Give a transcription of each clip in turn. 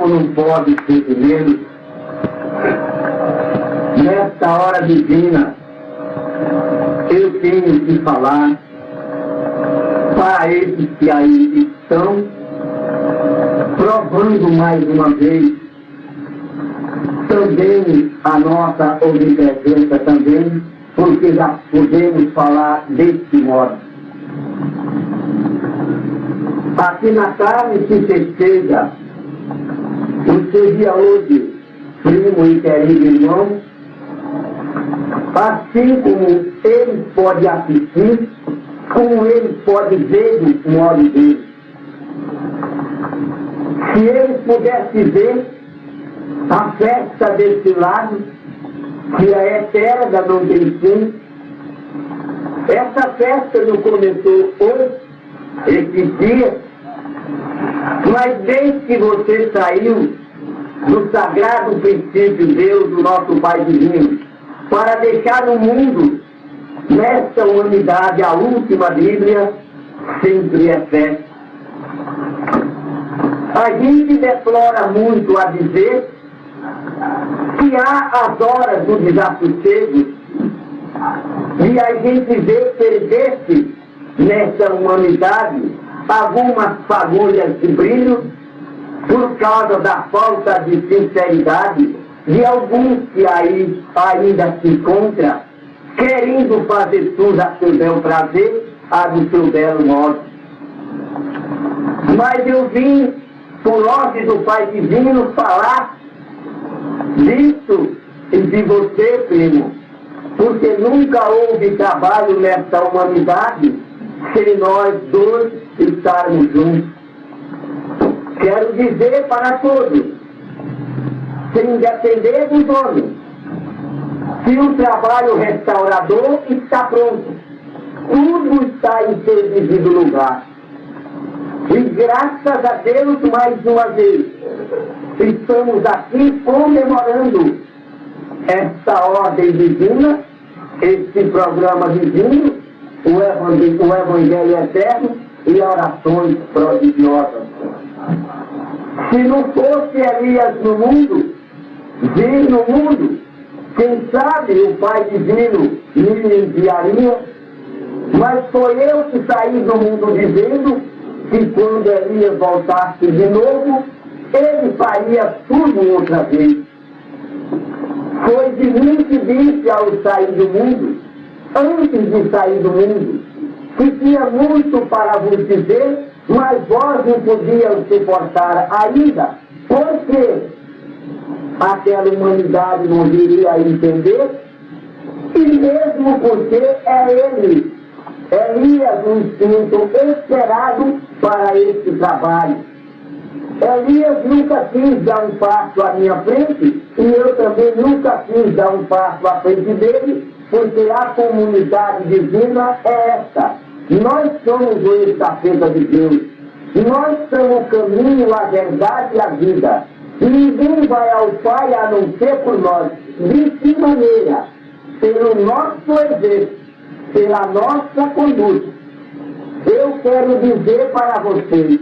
como não pode ser de menos, nesta hora divina, eu tenho que falar para esses que aí estão, provando mais uma vez também a nossa onipresença também, porque já podemos falar desse modo. Aqui na carne se festeja o seu dia hoje, primo e querido irmão, assim como ele pode assistir, como ele pode ver do modo dele. Se ele pudesse ver a festa desse lado, que é eterna, não tem fim, essa festa não começou hoje, esse dia, mas desde que você saiu do sagrado princípio Deus, do nosso Pai Divino, para deixar no mundo, nesta humanidade, a última Bíblia, sempre é festa. A gente deplora muito a dizer que há as horas do desassossego e a gente vê perder-se nessa humanidade algumas fagulhas de brilho por causa da falta de sinceridade de alguns que aí ainda se encontram querendo fazer tudo a seu bel prazer, a do seu belo modo. Mas eu vim, por ordem do Pai Divino, falar disso e de você, primo, porque nunca houve trabalho nesta humanidade sem nós dois estarmos juntos. Quero dizer para todos, sem depender dos homens, que o trabalho restaurador está pronto. Tudo está em seu devido lugar. E graças a Deus, mais uma vez, estamos aqui comemorando esta ordem divina, este programa divino, o Evangelho Eterno e orações prodigiosas. Se não fosse Elias no mundo, vir no mundo, quem sabe o Pai Divino me enviaria, mas foi eu que saí do mundo dizendo que quando Elias voltasse de novo, ele faria tudo outra vez. Foi de mim que disse ao sair do mundo, antes de sair do mundo, que tinha muito para vos dizer, mas vós não podiam suportar ainda, porque aquela humanidade não iria entender, e mesmo porque é ele, Elias, um espírito esperado para esse trabalho. Elias nunca quis dar um passo à minha frente, e eu também nunca quis dar um passo à frente dele, porque a comunidade divina é esta. Nós somos o estafeta de Deus. Nós somos o caminho, a verdade e a vida. E ninguém vai ao Pai a não ser por nós. De que maneira? Pelo nosso exemplo, pela nossa conduta. Eu quero dizer para vocês,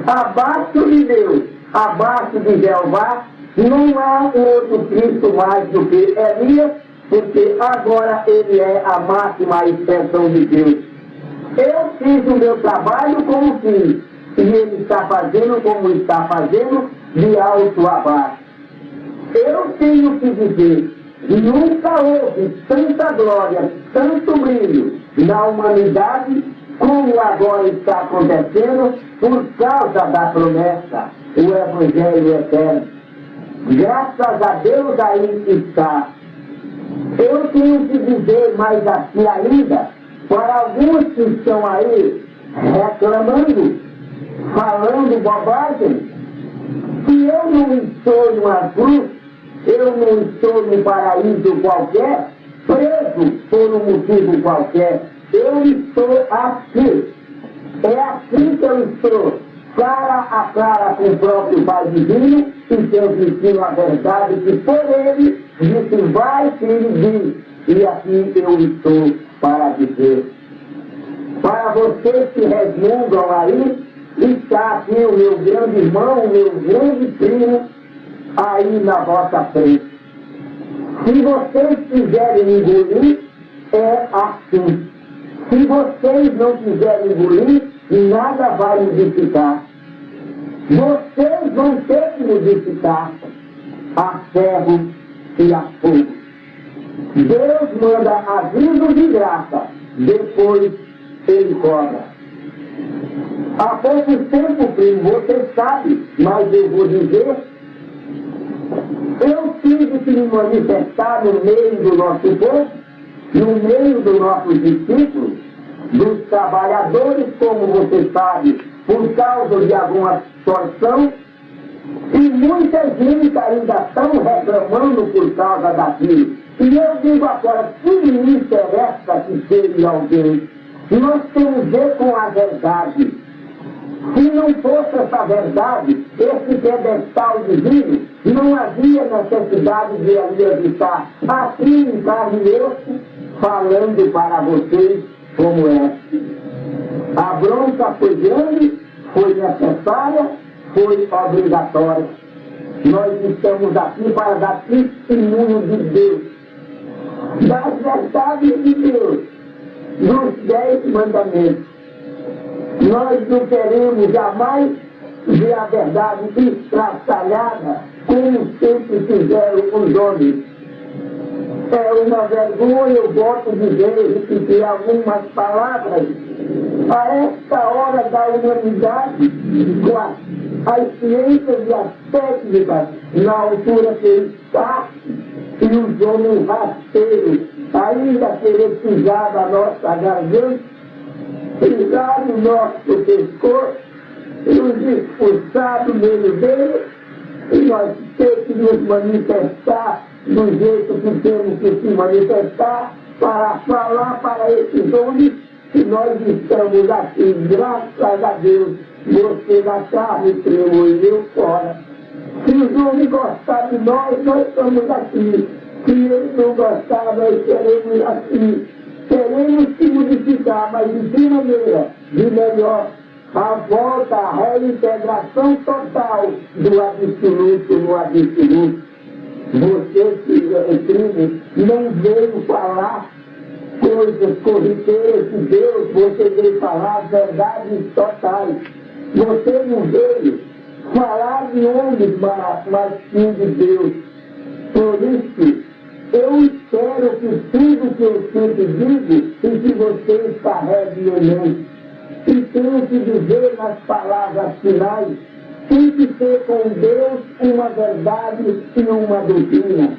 abaixo de Deus, abaixo de Jeová, não há um outro Cristo mais do que Elias, porque agora ele é a máxima expressão de Deus. Eu fiz o meu trabalho como fiz, e ele está fazendo como está fazendo, de alto a baixo. Eu tenho que dizer, nunca houve tanta glória, tanto brilho na humanidade como agora está acontecendo por causa da promessa, o Evangelho Eterno. Graças a Deus aí está. Eu tenho que dizer mais aqui ainda, para alguns que estão aí reclamando, falando bobagem, que eu não estou numa cruz, eu não estou num paraíso qualquer, preso por um motivo qualquer. Eu estou aqui. É aqui que eu estou, cara a cara com o próprio Pai Divino, e transmitindo a verdade que por ele disse vai, filho, diz. E aqui eu estou para dizer. Para vocês que resmungam aí, está aqui o meu grande irmão, o meu grande primo, aí na vossa frente. Se vocês quiserem engolir, é assim. Se vocês não quiserem engolir, nada vai modificar. Vocês vão ter que modificar a ferro e a fogo. Deus manda aviso de graça, depois ele cobra. Há pouco tempo, primo, você sabe, mas eu vou dizer, eu tive que me manifestar no meio do nosso povo, no meio dos nossos discípulos, dos trabalhadores, como você sabe, por causa de alguma situação, e muita gente ainda estão reclamando por causa daquilo. E eu digo agora, que me interessa que seja alguém? Nós temos a ver com a verdade. Se não fosse essa verdade, esse pedestal divino, não havia necessidade de ali estar aqui em carne e osso, falando para vocês como é. A bronca foi grande, foi necessária, foi obrigatória. Nós estamos aqui para dar testemunho de Deus, das verdades de Deus, dos 10 mandamentos. Nós não queremos jamais ver a verdade estraçalhada, como sempre fizeram os homens. É uma vergonha, eu gosto de ver, repetir algumas palavras, a esta hora da humanidade, com as ciências e as técnicas, na altura que está, e os homens rasteiros, ainda querer pisar da nossa garganta, pisar no nosso pescoço, e os expulsar do meio deles, e nós temos que nos manifestar do jeito que temos que se manifestar, para falar para esses homens que nós estamos aqui, graças a Deus, você na carne tremou e eu fora. Se os homens gostarem de nós, nós estamos aqui. Se eles não gostarem, nós queremos aqui. Queremos se modificar, mas de que maneira? De melhor. A volta, a reintegração total do absoluto no absoluto. Você, primo, não veio falar coisas corriqueiras de Deus, você veio falar verdades totais. Você não veio falar de homens, mas sim de Deus. Por isso, eu espero que tudo que eu sempre digo e que vocês carreguem em mente. E tenho que dizer nas palavras finais, tem que ter com Deus uma verdade e uma doutrina.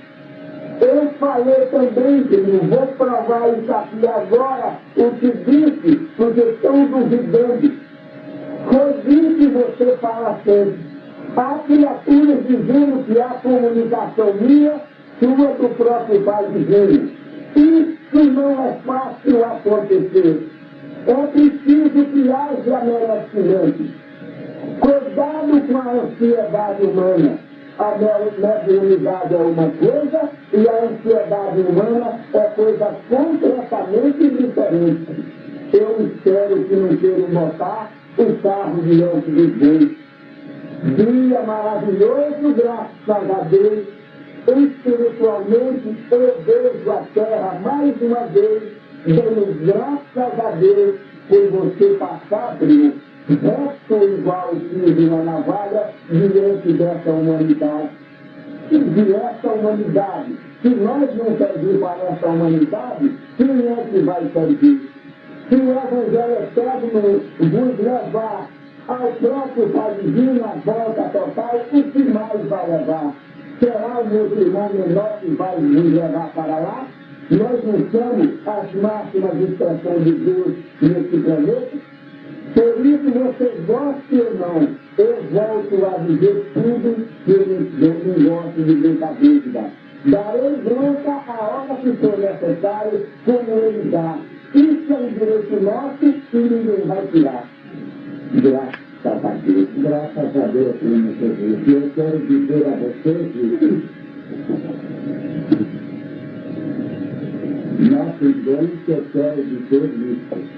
Eu falei também, filho, vou provar isso aqui agora, o que disse, porque estão duvidando. Foi isso que você fala sempre. Há criaturas dizendo que há comunicação minha, sua do próprio Pai divino. Isso não é fácil acontecer. É preciso que haja merecimento. Cuidado com a ansiedade humana. A mediunidade é uma coisa e a ansiedade humana é coisa completamente diferente. Eu espero que não queiram botar o carro diante de Deus. Dia maravilhoso, graças a Deus. Espiritualmente, eu vejo a terra mais uma vez, dando graças a Deus por você passar brilho. Resto igual fio de uma navalha diante dessa humanidade. E de essa humanidade, se nós não servir para essa humanidade, quem é que vai servir? Se o Evangelho Eterno vos levar ao próprio Pai Divino, a volta total, o que mais vai levar? Será o meu irmão menor que vai nos levar para lá? Nós não somos as máximas expressões de Deus nesse planeta? Por isso, você goste ou não, eu volto a dizer tudo que eu não gosto de brincadeira. Darei bronca a hora que for necessário, como ele dá. Isso é um direito nosso e ninguém vai tirar. Graças a Deus. Graças a Deus, primo Jesus. E eu quero dizer a você que nosso Deus, eu quero dizer isso.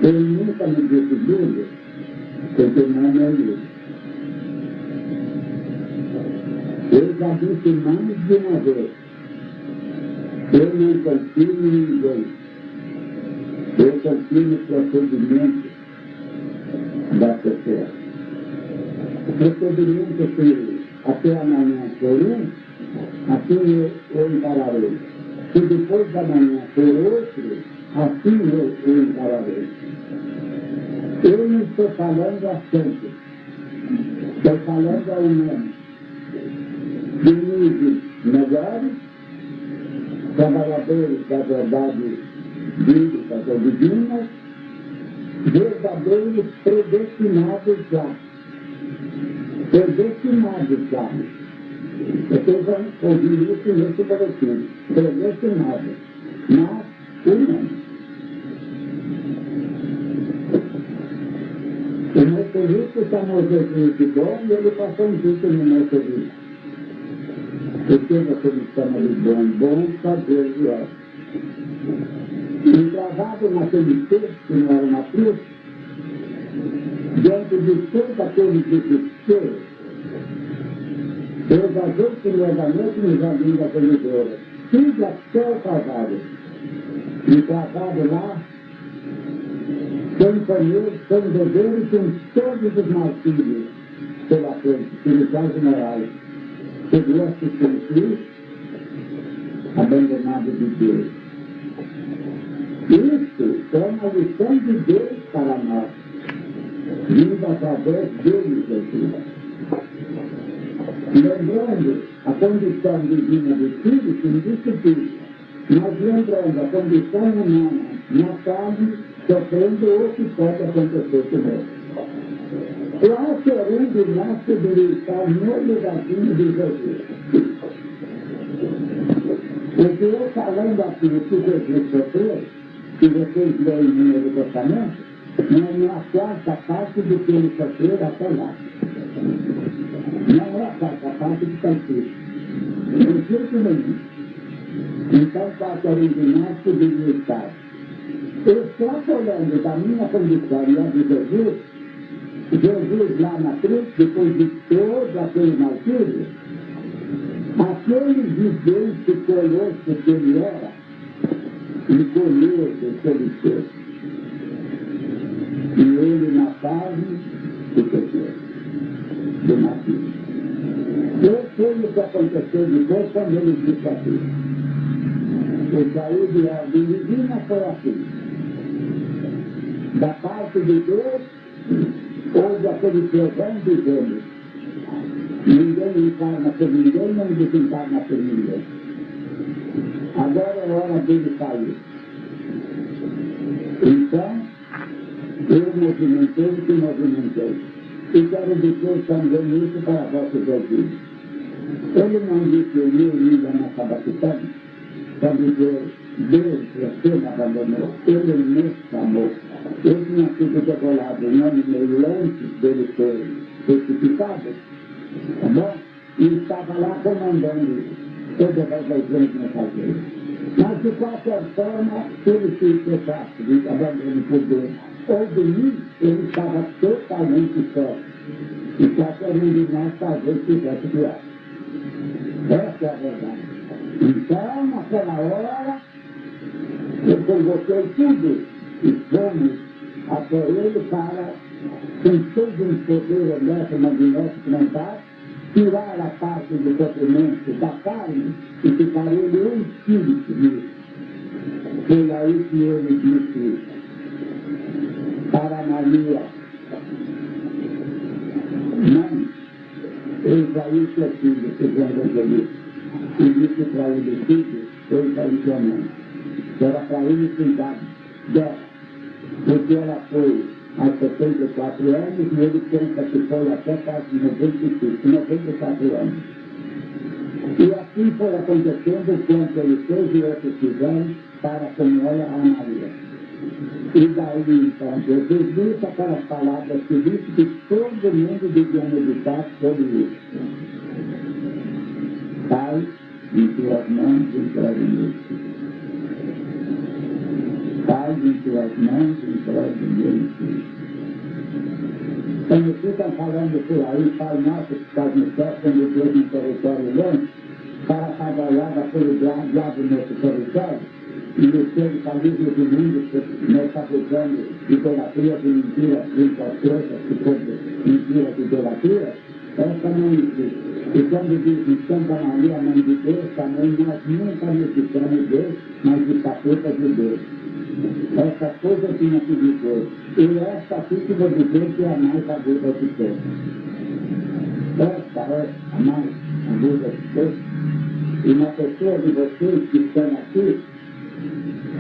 Eu nunca me disse dúvida, porque não é livre. Eu já disse mais de uma vez, eu não confio em ninguém. Eu confio no procedimento da pessoa. O procedimento que até amanhã for assim eu encararei. Se depois da manhã for outro, assim eu encararei. Eu não estou falando a santos, estou falando a humanos. De níveis melhores, trabalhadores da verdade bíblica ou divina, verdadeiros predestinados já. Predestinados já. Vocês vão ouvir isso nesse boletim. Predestinados. Mas, humanos. O motorista chamou Jesus de bom e ele passou um título no motorista. Por que você me chama de bom? Bom fazer de ela. Engravado naquele texto, que não era uma cruz, diante de todo aquele desespero, Deus azul que novamente nos jardim da Corredora. Fiz até o Calvário. E travado lá, sem panheiro, sem dever e com todos os martírios pela frente, espirituais e morais. Chegou a se sentir abandonado de Deus. Isso é uma lição de Deus para nós, vindo através dele, Jesus. Lembrando a condição divina do filho, que indiscutível, mas lembrando a condição humana na carne, sofrendo o que pode acontecer conosco. Querendo nós debilitar no lugarzinho de Jesus. Porque eu falando aqui o que Jesus sofreu, que vocês leem no Novo Testamento, não é uma quarta parte do que ele sofreu até lá. Não é a quarta parte que está escrito. Não jeito nenhum. Então, qualquer um de nós poderia estar extrapolando da minha condição e a de Jesus, Jesus lá na cruz, depois de todo aquele martírio, aquele judeu que conosco que ele era, e colheu o seu ser. E ele na carne se perdeu do martírio. Eu sei o que aconteceu depois quando ele disse assim. O sair de ordem divina foi assim. Da parte de Deus, houve aquele perdão dizendo: ninguém encarna por ninguém, não desencarna por ninguém. Agora é hora dele sair. Então, eu movimentei o que movimentei. E quero dizer também isso para vossos ouvidos. Ele não disse o meu língua na sabatitana, para dizer, Deus, você me abandonou, ele me chamou. Eu tinha sido decolado um ano e meio antes dele ser crucificado, tá bom? E estava lá comandando todas as legiões mensageiras. Mas, de qualquer forma, ele se fechasse de abandono por Deus. Ou de mim, ele estava totalmente certo. E qualquer um de nós talvez tivesse pior. Essa é a verdade. Então, naquela hora, eu convoquei tudo e fomos até ele para, com todo um poder eletromagnético mental, tirar a parte do sofrimento da carne e ficar ele um espírito nisso. Foi aí que ele disse para Maria: mãe, eis aí seu filho, segundo o Evangelho. E disse para ele: filho, eis aí sua mãe. Era para ele cuidar dela, porque ela foi aos 74 anos e ele pensa que foi até quase 94 anos. E assim foi acontecendo quanto ele fez e outros fizeram para com ela a Maria. E daí então Jesus disse aquelas palavras que disse que todo mundo devia meditar sobre isso. Pai, em tuas mãos entrego-me. Pai, em tuas mãos, entregue o meu espírito. Quando ficam falando por aí, Pai nosso que estás no céu, quando Deus no território longe, para trabalhar daquele diabo nesse território, e o ser está livre do mundo, nós fabricando idolatria de mentiras, brincas trouxas, que todas mentiras de idolatria, essa não existe. E quando diz Santa Maria, Mãe de Deus, também nós nunca necessitamos Deus, mas de capeta de Deus. Essa coisa eu tinha que dizer. E esta aqui que vou dizer que é a mais aguda de todas. Esta é a mais aguda de todas. E na pessoa de vocês que estão aqui,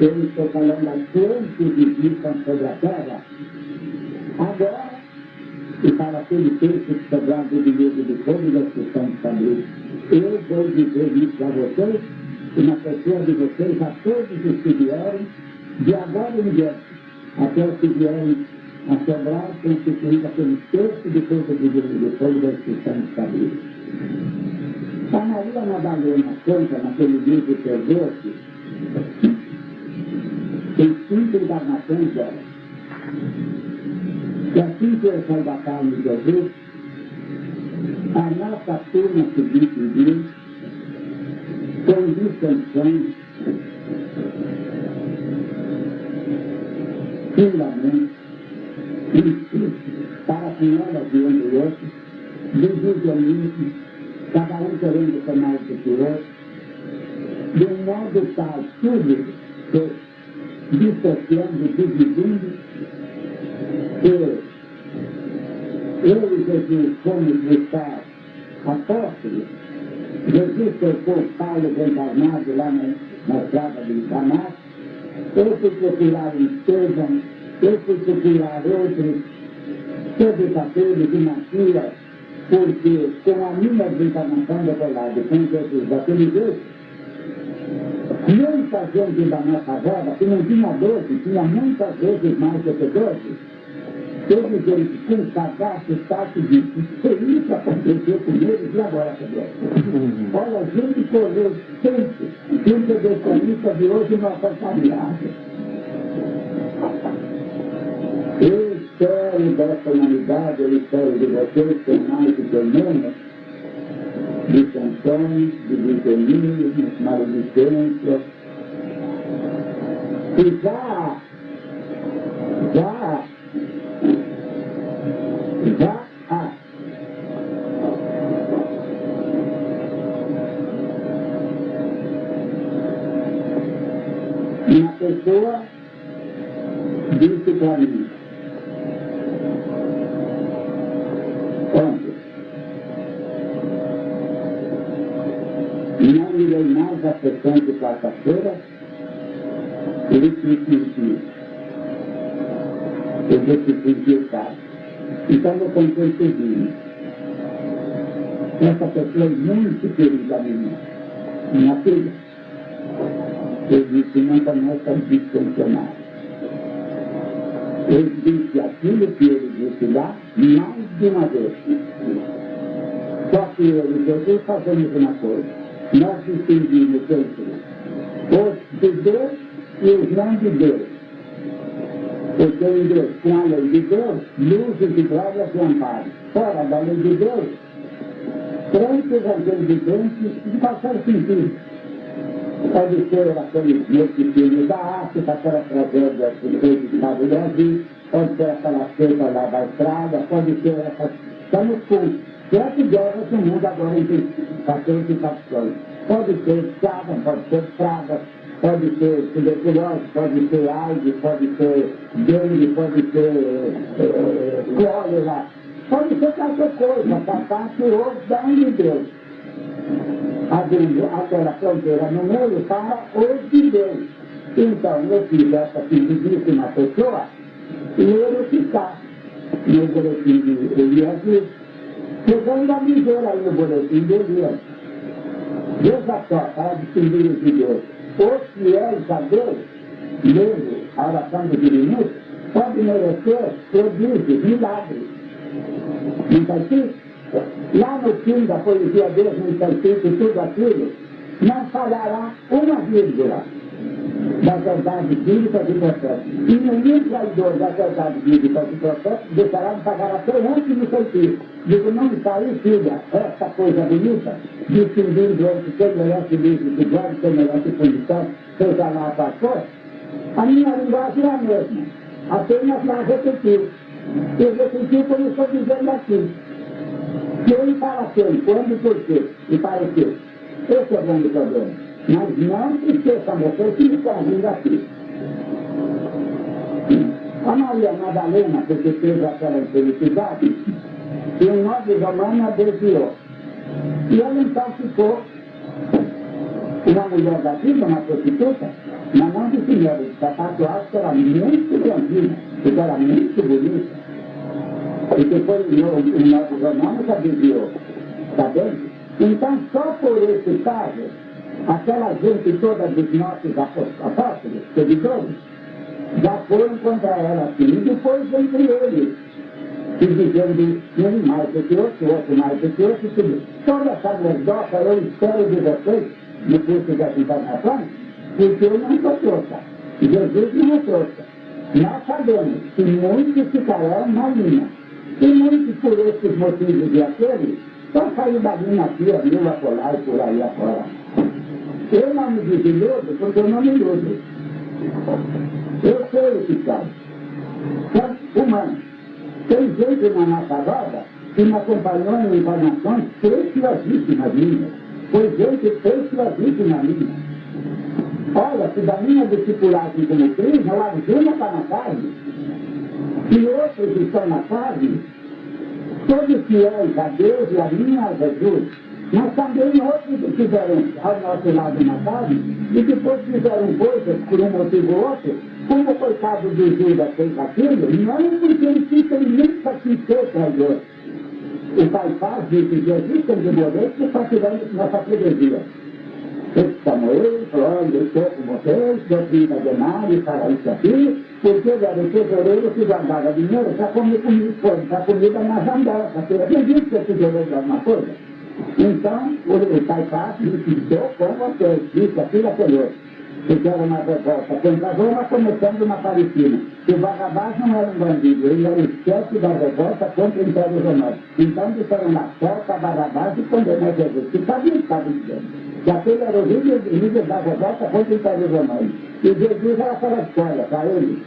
eu estou falando a quantos existam sobre a terra, agora, e para aquele texto que sobrado do livro de fogo da questão de saber, eu vou dizer isso a vocês, e na pessoa de vocês, a todos os que vierem, de agora em diante, até os que vierem a sobrar, constituída pelo texto de coisa de livro de fogo da questão de saber. A Maria Madalena conta naquele livro Perdoce, tem 5 encarnações dela. E assim que eu saio da carne de Jesus, a nossa turma seguinte em dia, com distensões, fundamentos, para com elas e um do outro, do visionismo, cada um querendo ser mais do que o outro, de um modo tal, tudo dissociando, dividindo, que eu e Jesus fomos buscar apóstolos. Jesus trocou Paulo reencarnado lá na estrada de Damasco. Eu fui procurar um Estevão, eu fui procurar outros, todos aqueles de Matias, porque com a minha reencarnação decolada com Jesus daquele jeito, muita gente da nossa roda, que não tinha 12, tinha muitas vezes mais do que 12, teve gente com cadastro status de que isso aconteceu com eles e agora também. Olha, a gente correu sempre, que o intervencionista de hoje não acompanhava. Eu espero dessa humanidade, eu espero de vocês, tem mais do que menos, de sanções, de visionismo, maledicência, e já uma pessoa disse para mim, ontem, não irei mais à sessão de quarta-feira, ele se sentiu. Eu vou se sentir o caso. Então eu contei seguinte. Essa pessoa é muito querida a mim, minha filha. Eu disse, não começa a disfuncionar. Eu disse aquilo que ele disse lá mais de uma vez. Só que eu e Jesus fazemos uma coisa. Nós distinguimos entre os de Deus e os não de Deus. Porque em Deus, com a lei de Deus, luzes e glórias e amparo. Fora da lei de Deus, crentes, angelicentes, de qualquer sentido. Pode ser aquele meu filho da África, aquela tragédia do rei do Estado do Brasil, pode ser aquela seita lá da estrada, pode ser essa... Estamos com 7 guerras no mundo agora entre 14 facções. Pode ser escrava, pode ser praga, pode ser tuberculose, pode ser AIDS, pode ser dengue, pode ser cólera, pode ser qualquer coisa, para que hoje dá de Deus. Abrindo aquela fronteira no meio para os de Deus. Então, eu fiz essa queridíssima pessoa glorificar no boletim de Elias. Vocês ainda me viram aí no boletim de Elias. Veja só, para distinguir os de Deus. Os fiéis a Deus, lendo a oração do diminuto, pode merecer prodígios, milagres. Não está escrito? Lá no fim da poesia Deus não está escrito tudo aquilo, não falhará uma vírgula. da verdade bíblica de processo. E nenhum traidor da verdade bíblica de processo deixará de pagar até antes do feitiço. Digo, não está aí, filha, essa coisa bonita, distinguindo entre quem merece livre de glória e quem merece punição, seja lá qual for. A minha linguagem é a mesma, apenas lá repetiu. E repetiu como eu estou dizendo aqui. Quem para quem, quando e por quê, e para o quê. Esse é o grande problema. Mas não se esqueçam vocês que estão vindo aqui. A Maria Madalena, porque teve aquela infelicidade, e o nobre romano a desviou. E ela então ficou uma mulher da vida, uma prostituta, na mão de senhora de sapato alto, que era muito grandinha, que era muito bonita. E depois o nobre romano já desviou. Está vendo? Então, só por esse caso, aquela gente toda dos nossos apóstolos, seguidores, já foram contra ela assim, e depois entre eles, e dizendo um mais do que outro mais do que outro, tudo. Toda essa anedota eu espero de vocês, no curso das encarnações, porque eu não sou trouxa, Jesus não é trouxa. Nós sabemos que muitos ficarão na linha, e muitos por esses motivos e aqueles, só sair da linha aqui, a mil acolá e por aí afora. Eu não me desiludo porque eu não me iludo. Eu sei o que sabe. São humanos. Tem gente na nossa roda que me acompanhou em encarnações preciosíssimas minhas. Foi gente preciosíssima minha. Olha, se da minha discipulagem como Cristo, a Arjuna está na carne, e outros estão na carne, todos fiéis a Deus e a mim a Jesus, mas também outros que estiveram ao nosso lado na carne e depois fizeram coisas por um motivo ou outro, como o coitado do Judas fez aquilo, não porque ele nunca quis ser traidor. O Caifás disse que Jesus tem de morrer porque está tirando nossa freguesia. Esse Samuel falou, olha, eu estou com vocês, eu fiz a denário para isso aqui, porque ele era o tesoureiro que guardava dinheiro para comer para comida na janela, porque eu acredito que é tesoureiro de alguma coisa. Então, o Caifás disse, estou com vocês, disse aquilo, aquele outro. Fizeram uma revolta contra Roma, começando uma Palestina. E o Barrabás não era um bandido, ele era o chefe da revolta contra o Império Romano. Então disseram lá, solta Barrabás e condenou Jesus. Que sabia o que estava dizendo. Que aquele era o líder da revolta contra o Império Romano. E Jesus era aquela escolha para ele.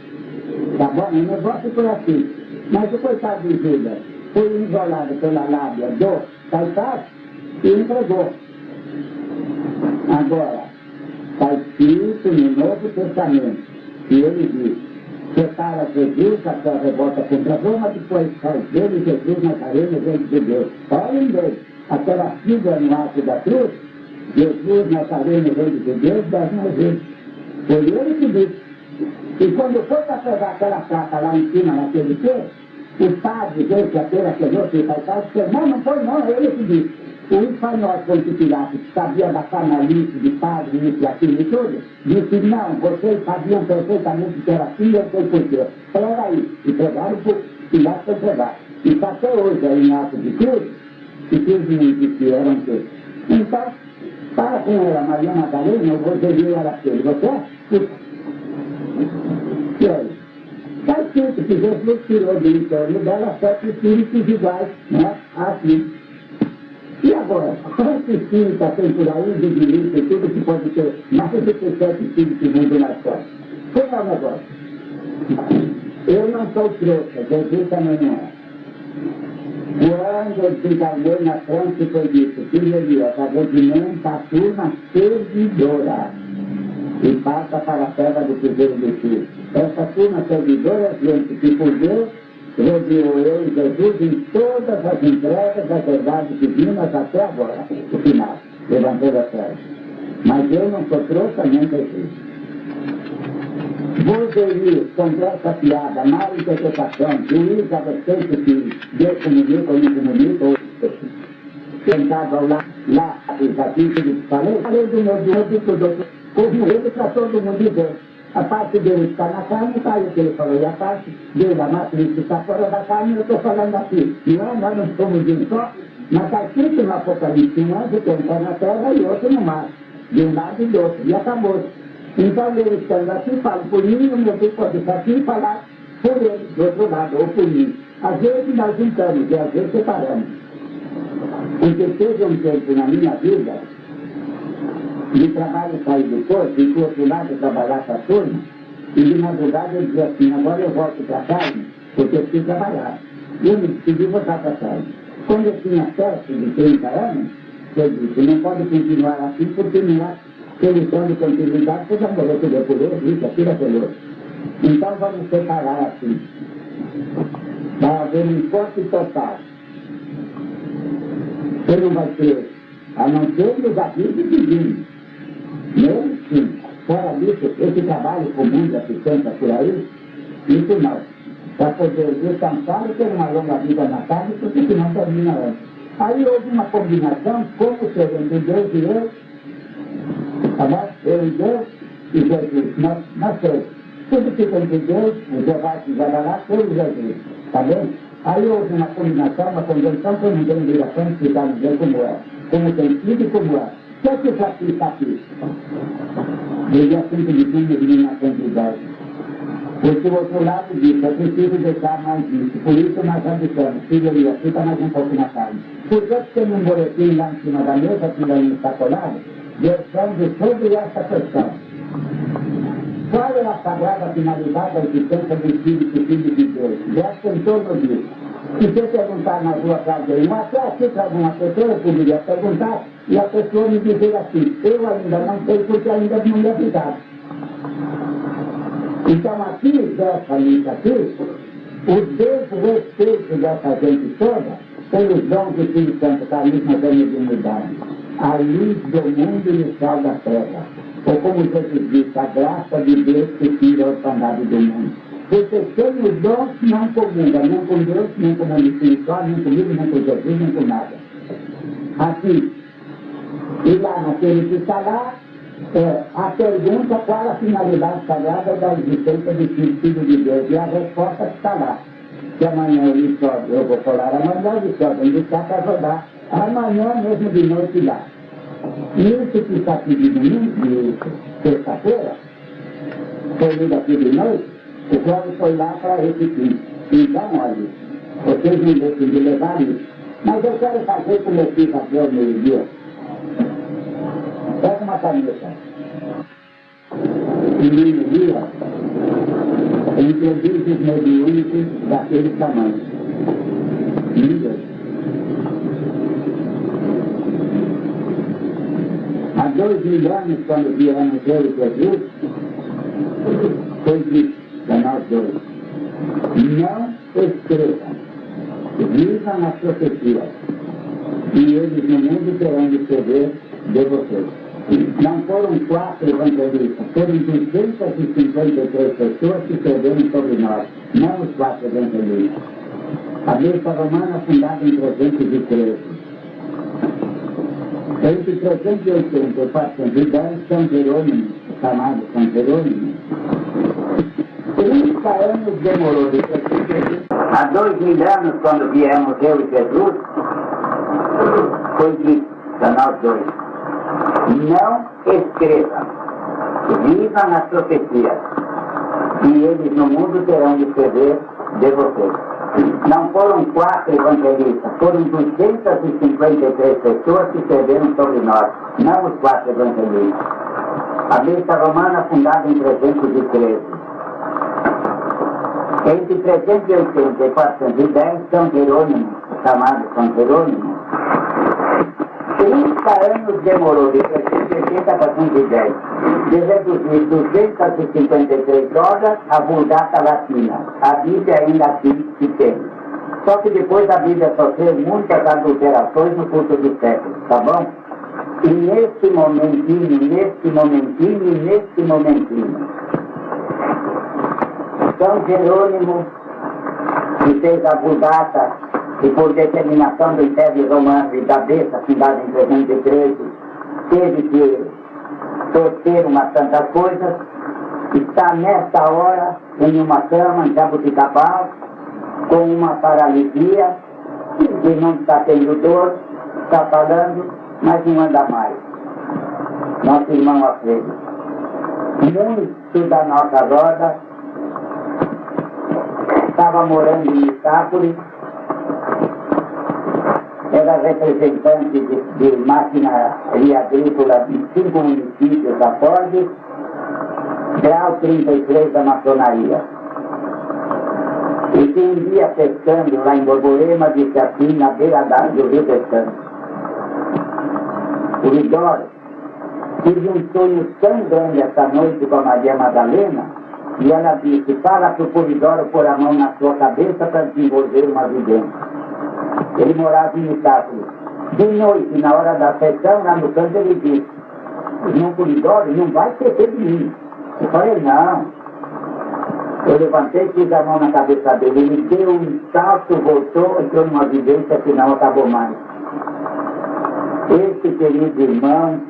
Tá bom? O negócio foi assim. Mas o coitado de Judas foi enrolado pela lábia do Caifás e entregou. Agora, está escrito no Novo Testamento, que ele diz, separa Jesus a sua revolta contra Roma, depois faz dele Jesus Nazareno, gente de Deus. Olhem bem, aquela figura no alto da cruz, Jesus Nazareno, gente de Deus, das mais vezes. Foi ele que disse. E quando foi para pegar aquela placa lá em cima, naquele pé, o padre, esse, aquele outro, o Caifás, disse, não foi não, é ele que disse. O espanhol Ponte Pilatos, que sabia da canalice, de padre, isso e aquilo e tudo, disse, não, vocês sabiam perfeitamente que era assim, eu sei por quê. Era aí, e pegaram por Pilatos para entregar. E está até hoje aí em ato de cruz, e cruz que eram três. Então, para com ela, Maria Madalena, eu vou dizer ela para ele, você é? E aí? Está escrito que Jesus tirou do inferno dela 7 espíritos iguais, né? Assim. E agora, quantos espíritos tem por aí de direito e tudo que pode ter mais do que 7 espíritos mundo na história? Como é o negócio? Eu não sou trouxa, Jesus também não é. Quando eu desencarnei na frente foi dito, filho Elias, a regimenta a turma servidora e passa para a terra do Cruzeiro do Sul. Essa turma servidora é gente que por Deus rodeou eu e Jesus em todas as entregas das verdades divinas até agora, o final, levantou a trás. Mas eu não sou trouxa nem Jesus. Vozeria, conversa piada, mal interpretação, juiz a respeito que Deus comunica ou não comunica, sentado ao lado, lá, os capítulos que falei do meu doutor, como ele para todo mundo dizer. A parte dele está na carne, está aí o que ele falou, e a parte dele, a matriz que está fora da carne, eu estou falando aqui. Não é, nós não somos de um só, mas está escrito no Apocalipse, um anjo que está na terra e outro no mar, de um lado e do outro, e acabou. Então, ele estando aqui, fala por mim, o meu Deus pode estar aqui e falar por ele, do outro lado, ou por mim. Às vezes nós juntamos e às vezes separamos. Porque teve um tempo na minha vida de trabalho sair do corpo, e do outro lado trabalhar com a turma, e de madrugada eu dizia assim, agora eu volto para casa, porque eu preciso trabalhar. E eu me decidi voltar para casa. Quando eu tinha perto de 30 anos, eu disse, não pode continuar assim, porque não há solução de continuidade, você já morreu tuberculoso, isso, aquilo, aquele outro. Então vamos separar assim. Vai haver um corte total. Você não vai ter, a não ser nos avisos divinos. Mesmo sim. Fora disso, esse trabalho comum de assistência por aí, isso não. Para poder descansar e ter uma longa vida na casa, porque senão termina antes. Aí houve uma combinação, como ser entre Deus e eu, tá bom? Eu e Deus e Jesus, nós três. Tudo fica entre Deus, o Jeová que vai lá, eu e Jesus, tá bem? Aí houve uma combinação, uma convenção, que eu não tenho obrigação de explicar dizer como é, como tem sido e como é. O que é que eu pratico aqui? Desde a 5 de junho de 1910. Porque o outro lado disso, eu preciso deixar mais isso. Por isso nós já dissemos, filho ali, fica mais um pouco na carne. Por que tem um boletim lá em cima da mesa, que ainda está colado, versando sobre essa questão? Qual é a sagrada finalidade da existência do Espírito Filho de Deus? Versa em torno disso. Se você perguntar na rua para alguém, até aqui para alguma pessoa, eu poderia perguntar, e a pessoa me dizer assim, eu ainda não sei porque ainda não me avisaram. Então aqui, dessa lista aqui, o desrespeito dessa gente toda, pelos dons do Espírito Santo, que ali nós vamos de unidade, a luz do mundo e o sal da terra. Ou como Jesus disse, a graça de Deus que tira a orfandade do mundo. Porque tem os dons não comunga, nem com Deus, nem com o mundo espiritual, nem comigo, nem com Jesus, nem com nada. Aqui. E lá naquele que está lá, a pergunta qual a finalidade sagrada da existência do Filho de Deus. E a resposta está lá. Que amanhã eu vou falar amanhã, eu vou indicar para rodar. Amanhã mesmo de noite lá. Isso que está aqui de domingo, de sexta-feira, foi lido aqui de noite, o Cláudio foi lá para repetir. Então, olha, vocês não deixem de levar isso. Mas eu quero fazer como eu fiz até o meio-dia. Pega uma caneta. E meio-dia, introduz os mediúnicos daquele tamanho. Liga. Há 2000 anos, quando viemos eu e Jesus, foi dito para nós dois, não escrevam, vivam as profecias, e eles no mundo terão de escrever de vocês. Não foram 4 evangelistas, foram 253 pessoas que escreveram sobre nós, não os 4 evangelistas. A Bíblia Romana, fundada em 313. Entre 380 e 410, São Jerônimo, chamado São Jerônimo, 30 anos demorou de 380. Há 2000 anos, quando viemos eu e Jesus, foi dito para nós dois, não escrevam, vivam as profecias, e eles no mundo terão de escrever de vocês. Não foram 4 evangelistas, foram 253 pessoas que escreveram sobre nós, não os 4 evangelistas. A Bíblia Romana, fundada em 313. Entre 380 e 410, São Jerônimo, chamado São Jerônimo, 30 anos demorou de 380 a 410, de reduzir 253 obras à Vulgata Latina, a Bíblia em latim que tem. Só que depois a Bíblia sofreu muitas adulterações no curso dos séculos, tá bom? E nesse momentinho, São Jerônimo, que fez a Vulgata, e por determinação do Império Romano e da Besta, fundada em 313, teve que torcer umas tantas coisas, está nesta hora em uma cama em Jaboticabal, com uma paralisia, que não está tendo dor, está falando, mas não anda mais. Nosso irmão Alfredo. Muitos da nossa roda estava morando em Itápolis, era representante de maquinaria agrícola em 5 municípios da Ford, grau 33 da maçonaria. E que um dia pescando lá em Borborema, disse assim, na beira do rio pescando: Polidoro, tive um sonho tão grande essa noite com a Maria Madalena, e ela disse: fala para o Polidoro pôr a mão na sua cabeça para desenvolver uma vidência. Ele morava em Itápolis. De noite, na hora da sessão, lá no canto, ele disse: não, Polidoro, não vai esquecer de mim. Eu falei: não. Eu levantei, pus a mão na cabeça dele, ele deu um salto, voltou, entrou numa vidência que não acabou mais. Esse querido irmão,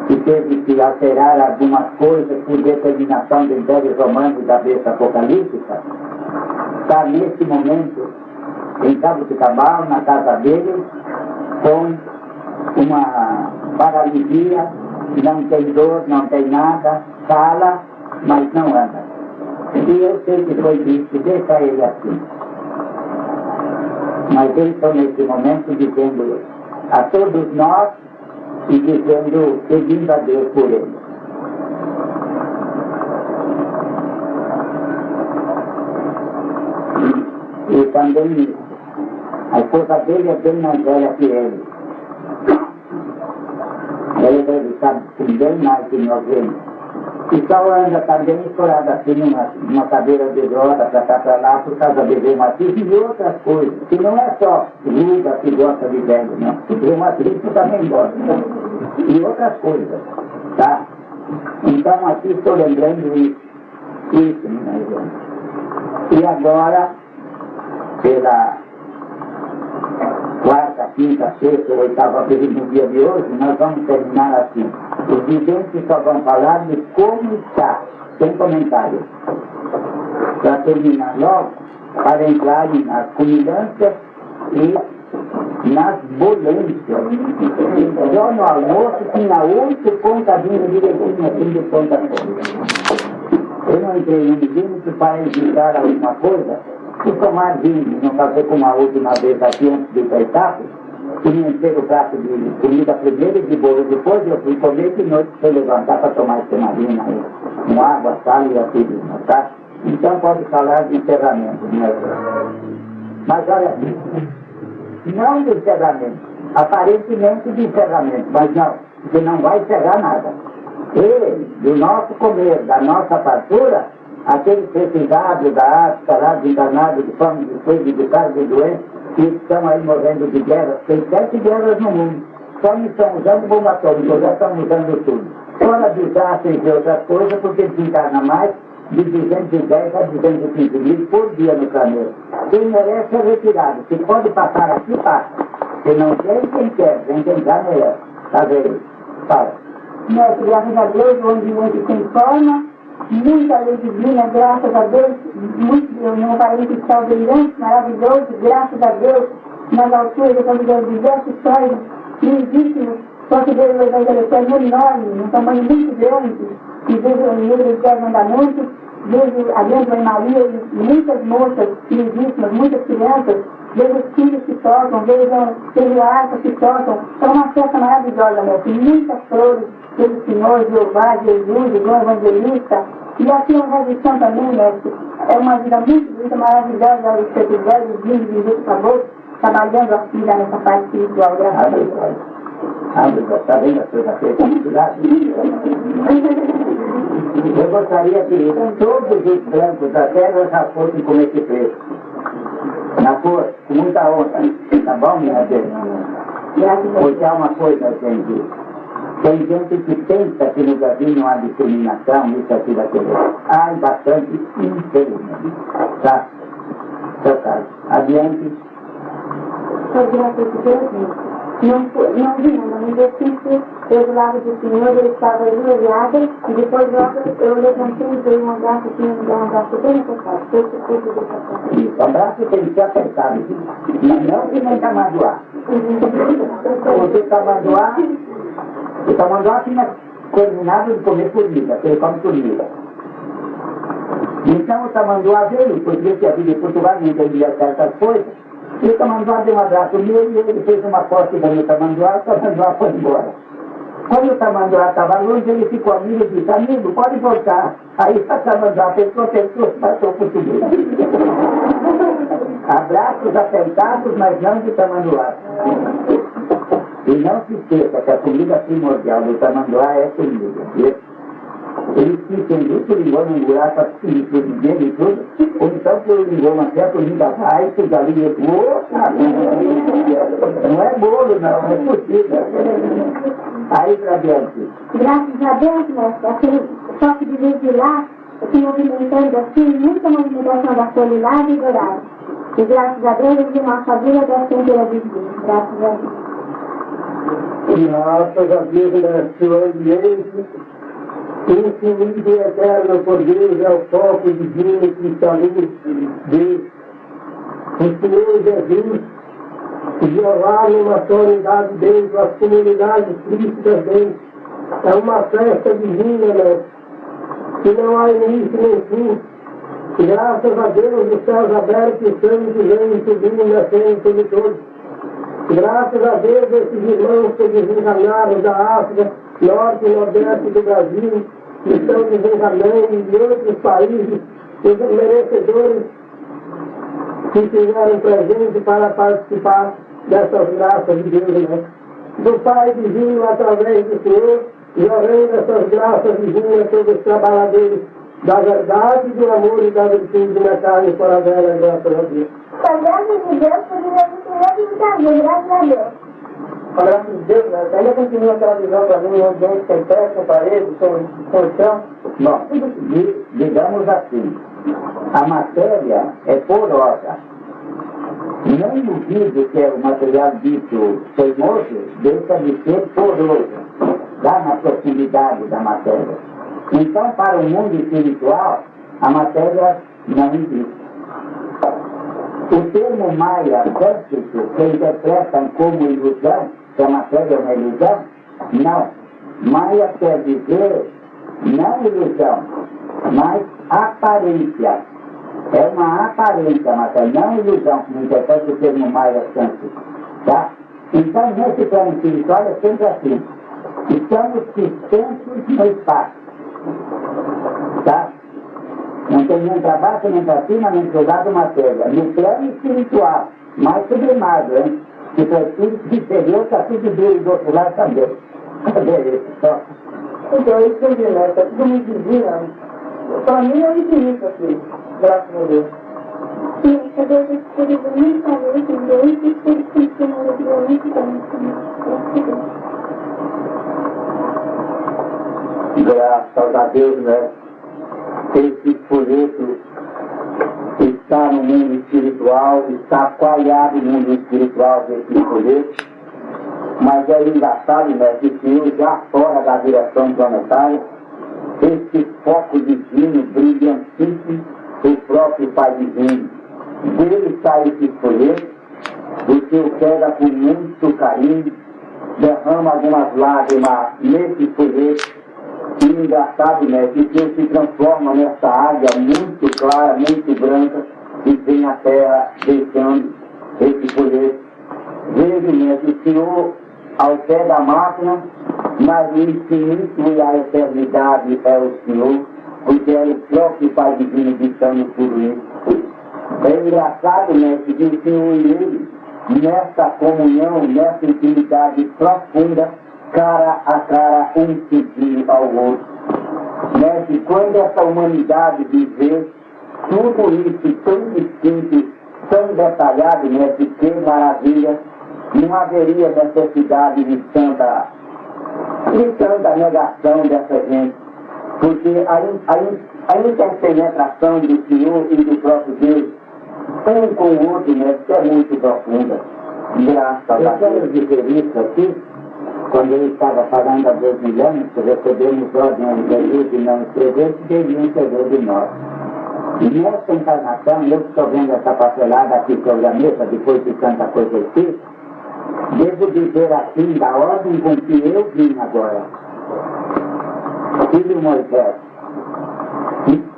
que teve que alterar algumas coisas por determinação do Império Romano e da besta apocalíptica, está nesse momento em Jaboticabal, na casa dele, com uma paralisia, não tem dor, não tem nada, fala, mas não anda. E eu sei que foi dito, deixa ele assim. Mas eles estão nesse momento dizendo a todos nós e dizendo, pedindo a Deus por ele. E também a esposa dele é bem mais velha que ele. Ele deve estar bem mais de 90. E só anda também escorado assim numa cadeira de roda para cá para lá por causa de reumatismo e outras coisas. Que não é só ruga que gosta de velho, não. O reumatismo também gosta. E outras coisas, tá? Então aqui estou lembrando isso, minha irmã. E agora, pela quarta, quinta, sexta ou oitava vez no dia de hoje, nós vamos terminar assim. Os videntes só vão falar de como está, sem comentários. Para terminar logo, para entrar nas comilanças e nas bolências. Só no almoço tinha 8 contadinhos de legumes, assim de ponta a ponta. Eu não entrei no limite para evitar alguma coisa, e tomar vinho, não fazer como a última vez aqui antes de ir para a etapa, que me encher o prato de comida primeiro e de bolo depois, eu fui comer de noite para levantar para tomar esquemadinha aí, com água, sal e aquilo, tá? Então pode falar de encerramento, né? Mas olha aqui, não de encerramento, aparentemente de encerramento, mas não, porque não vai encerrar nada. Ele, do nosso comer, da nossa fartura, aqueles precisados da África, lá desencarnados de fome, de sede, de carga e doença, que estão aí morrendo de guerra, tem 7 guerras no mundo, só não estão usando bomba atômica, já estão usando tudo. Fora desastre, entre outras coisas, porque desencarna mais de 210 a 215 mil por dia no planeta. Quem merece é retirado, se pode passar aqui, passa. Se não tem, quem quer, quem já merece. Tá vendo? Fala. Mestre, graças a Deus, o ambiente sem forma, muita lei divina, graças a Deus, meu parente está brilhante, maravilhoso, graças a Deus, nas alturas, estamos vendo diversos sonhos lindíssimos, só que Deus vai evangelizando enorme, um tamanho muito grande, e vejo o livro dos 10 mandamentos, vejo a grande Mãe Maria e muitas moças lindíssimas, muitas crianças, vejo os filhos que tocam, vejo harpas que tocam, é uma festa maravilhosa, mestre, muitas flores, pelo Senhor, Jeová, Jesus, João Evangelista, e aqui uma redenção também, mestre, é uma vida muito maravilhosa, os seus velhos, vindos, e Jesus acabou trabalhando aqui nessa parte espiritual, graças a Deus. Está vendo a sua felicidade? Eu gostaria que todos os brancos da terra já fossem com esse preço. Na cor, com muita honra. Tá bom, minha gente? Porque há uma coisa, gente. Tem gente que pensa que no Brasil não há discriminação, isso, aquilo, aquilo. Há bastante, infelizmente. Tá? Seu caso. Adiante. Por graças a Deus, não vi, no exercício, eu do lado do Senhor, ele estava ajoelhado, e depois eu levantei e dei um abraço, um abraço bem apertado. Isso, o abraço tem que ser apertado, não que nem tamanduá. Você tamanduá fica combinado de comer formiga, porque ele come formiga. Então o tamanduá veio, porque ele tinha vindo em Portugal, não entendia certas coisas, e o tamanduá deu um abraço nele, e ele fez uma cócega no tamanduá, o tamanduá foi embora. Quando o tamanduá estava longe, ele ficou amigo e disse, amigo, pode voltar. Aí o tamanduá pensou, passou por tudo. Abraços apertados, mas não de tamanduá. E não se esqueça que a comida primordial do tamanduá é comida. Eles ficam muito limão no buraco, assim, tudo dele e tudo, ou então por limão até a comida vai, tudo ali, não é bolo não, é possível. Aí pra diante. Graças a Deus, mestre, aquele choque de luz de lá, se movimentando assim, muita movimentação da folha lá e dourada. E graças a Deus, eu vi uma família da centelha divina. Graças a Deus. Graças a Deus, mestre, o ambiente infinito e eterno por Deus é o foco divino que está luz Deus. O Senhor Jesus violar numa solenidade dentro, as comunidades críticas dentro. É uma festa divina, né? Que não há início nem fim. Graças a Deus, os céus abertos, os santos vêm subindo, nascendo sobre todos. Graças a Deus, esses irmãos que desencarnaram da África, Norte e Nordeste do Brasil, que estão desencarnando de outros países, os merecedores que estiveram presentes para participar dessas graças de Deus, né? Do Pai Divino, através do Senhor, jorrando essas graças divinas a todos os trabalhadores da verdade, do amor e da virtude na carne fora dela, graças a Deus. Com a graça de Deus, podemos ter muita vida, graças a Deus. Com a graça de Deus, né? Ainda continua aquela visão para mim, onde tem pé, com parede, com chão. Bom, digamos assim, a matéria é porosa. Não duvido que o material dito teimoso deixa de ser poroso, lá na proximidade da matéria. Então, para o mundo espiritual, a matéria não existe. O termo Maya cântico, que interpretam como ilusão, que a matéria é uma ilusão, não. Maya quer dizer não ilusão, mas aparência. É uma aparência a matéria, não ilusão, que interpreta o termo Maya cântico. Tá? Então, nesse plano espiritual é sempre assim. Estamos suspensos no espaço. Tá? Não tem nem para baixo, nem para cima, nem para o lado matéria. No plano espiritual, mais sublimado, hein? Que para o espírito superior está tudo dele do outro lado também. Cadê isso? Só? Então, isso que eu digo, né? Está tudo muito divino. Para mim é infinito aqui, graças a Deus. Sim, a Deus é Espírito muito calor, que Deus e Espírito funciona muito bem. Graças a Deus, né? Esse folheto está no mundo espiritual, está coalhado no mundo espiritual desse folheto, mas é engraçado, né? Que o Senhor, já fora da direção planetária, esse foco divino, brilhantíssimo, o próprio Pai Divino, dele sai esse folheto, o Senhor pega com muito carinho, derrama algumas lágrimas nesse folheto. E engraçado, né, que Deus se transforma nessa águia muito clara, muito branca, e vem à terra deixando esse folheto. Veja, né, que o Senhor, ao pé da máquina, mas o infinito e a eternidade é o Senhor, porque é o próprio Pai Divino ditando tudo isso. É engraçado, né, que o Senhor e ele, nessa comunhão, nessa intimidade profunda, cara a cara, um sentido ao outro. Né? Que quando essa humanidade viver tudo isso tão distinto, tão detalhado, né? Que maravilha, não haveria necessidade de tanta negação dessa gente. Porque a interpenetração do Senhor e do próprio Deus, um com o outro, né? Que é muito profunda. Graças a Deus. Eu quero dizer isso aqui. Quando ele estava falando há 2000 anos, que recebemos ordem de Jesus e não escrever, que devia escrever de nós. E nessa encarnação, eu que estou vendo essa papelada aqui sobre a mesa, depois de tanta coisa escrita, devo dizer assim, da ordem com que eu vim agora. filho Moisés,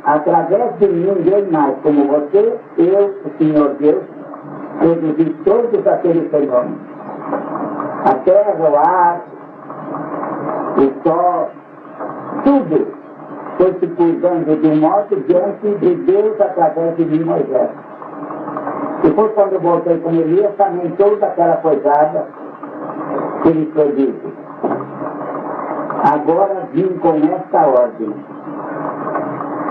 através de ninguém mais como você, eu, o Senhor Deus, produzi todos aqueles fenômenos. A terra, o ar, o sol, tudo foi se cuidando de um modo diante de Deus através de mim, Moisés. E foi quando eu voltei com Elias, também toda aquela coisada que ele foi dito. Agora vim com esta ordem.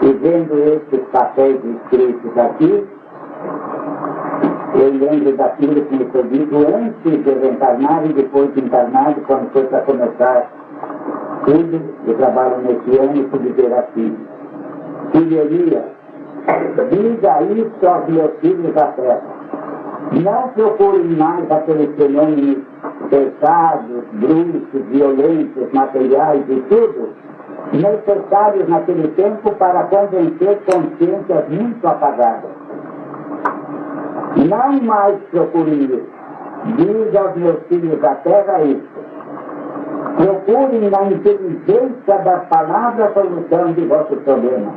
E vendo estes papéis escritos aqui, eu lembro daquilo que me foi dito antes de reencarnar e depois de encarnar, quando foi para começar tudo, eu trabalho nesse ano e pude dizer assim: filho Elias, diga isso aos meus filhos da terra. Não procurem mais aqueles fenômenos pesados, brutos, violentos, materiais e tudo, necessários naquele tempo para convencer consciências muito apagadas. Não mais procurem isso. Diga aos meus filhos da terra isso. Procurem na inteligência das palavras a solução de vossos problemas.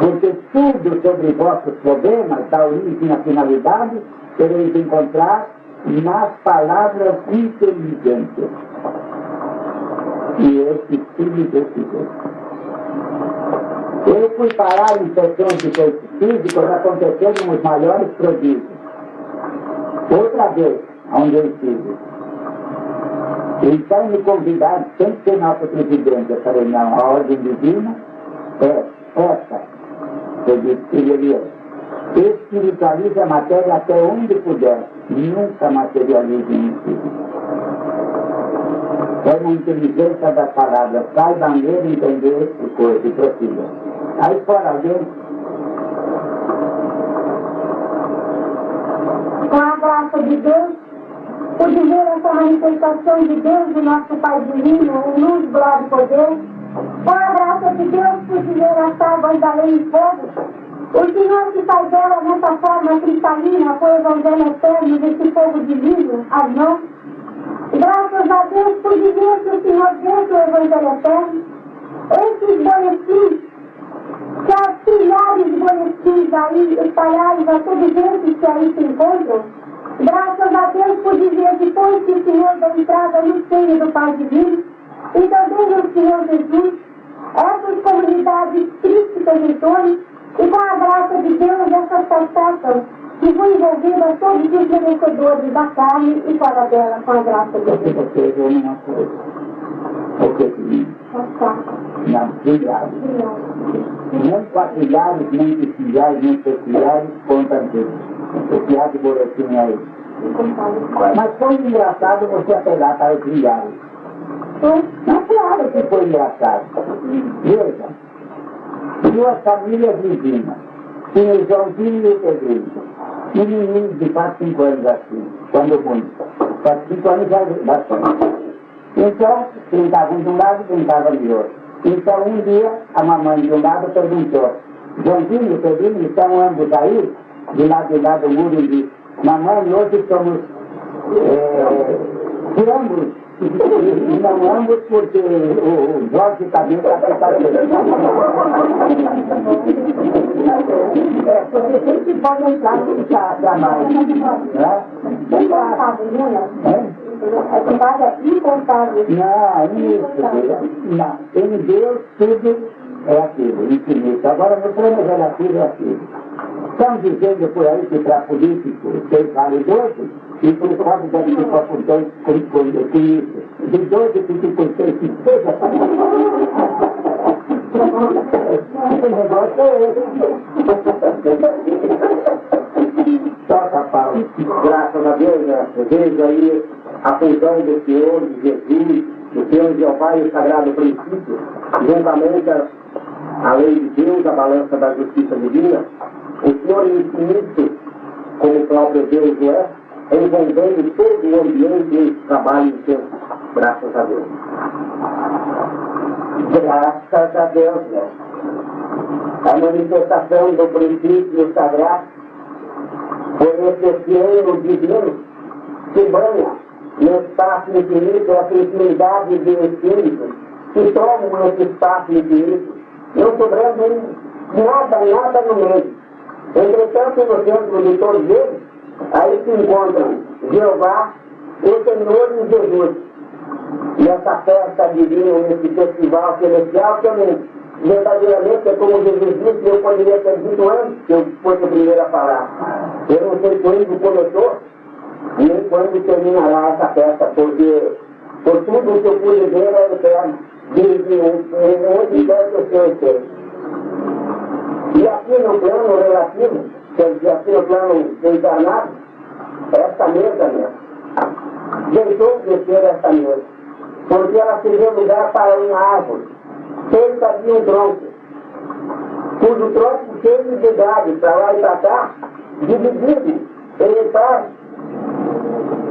Porque tudo sobre vossos problemas dá origem à finalidade, tereis de encontrar nas palavras inteligentes. E esse filho desse jeito. Eu fui parar em sessões de corpos físicos, aconteceram os maiores prodígios. Outra vez, onde eu estive. Então me convidaram, tem que ser nosso presidente. Eu falei, não, a ordem divina é essa. Eu disse, filho Elias, espiritualize a matéria até onde puder, nunca materialize em si. É na inteligência das palavras, saiba ler, entender e coisa, e prossiga. Aí fora alguém. Com a graça de Deus, por viver essa manifestação de Deus, do nosso Pai Divino, em luz, glória e poder, com a graça de Deus, por viver as tábuas da lei e fogo, o Senhor que faz dela nessa forma cristalina, com o Evangelho eterno desse fogo divino, as mãos, graças a Deus por viver que o Senhor deu do Evangelho eterno, esses boletins, que há trilhares de boletins aí espalhados a todos esses que aí se encontram, graças a Deus por dizer depois que o Senhor deu entrada no seio do Pai Divino e também no Senhor Jesus, essas comunidades crísticas em torno, e com a graça de Deus essas passatas que vão envolvidas todos os merecedores da carne e fora dela, com a graça de Deus. Você viu uma coisa. O que não, trilhares. Nem quatrilhares, nem trilhares, nem terciários contam tudo. O que há de boletim aí. Mas foi engraçado você apelar para os trilhares. Não, claro que foi engraçado. Veja, duas famílias vizinhas. Tinha o Joãozinho e o Pedrinho. Menininhos de 4, 5 anos assim, quando muito. 4, 5 anos já bastante. Então, brincavam de um lado e brincavam de outro. Então, um dia, a mamãe de um lado perguntou: Joãozinho e Pedrinho estão ambos aí, de lá do muro, e disse: mamãe, hoje somos ambos. Não ambos, porque o Jorge também está tentando. Porque sempre pode entrar no trabalho, né? É contada incontável. Não, isso. Não. Em Deus tudo é aquilo, infinito. Agora no plano relativo é aquilo. Estão dizendo por aí que para político tem validoso, e por causa da que for por dois, com isso. De 12 por 6, que seja para o negócio é esse. Toca, Paulo. Graças a Deus, vejo aí a função do Senhor, de Jesus, do Senhor Jeová e o Sagrado Princípio, juntamente a lei de Deus, a balança da justiça divina, o Senhor infinito, como o próprio Deus o é, envolvendo todo o ambiente e o trabalho de seus braços a Deus. Graças a Deus, né? A manifestação do princípio sagrado foi esse oceano divino que banha no espaço infinito a infinidade de espíritos que tomam esse espaço infinito, não sobrando nada no meio. Entretanto, no centro de todos eles, aí se encontram Jeová, o Senhor e Jesus. Nessa festa divina, nesse festival celestial, também, verdadeiramente, é como Jesus disse, eu poderia ter dito antes que eu fosse o primeiro a falar. Eu não sei quando começou, nem quando terminará essa festa, porque por tudo que eu pude ver é eterno, desde onde quer que eu esteja. E aqui no plano relativo, quer dizer, aqui no plano encarnado, esta mesa mesmo, deixou de ser esta mesa, porque ela se deu lugar para uma árvore, feita de um tronco, cujo tronco cheio de galhos, para lá e para cá, dividido, ele faz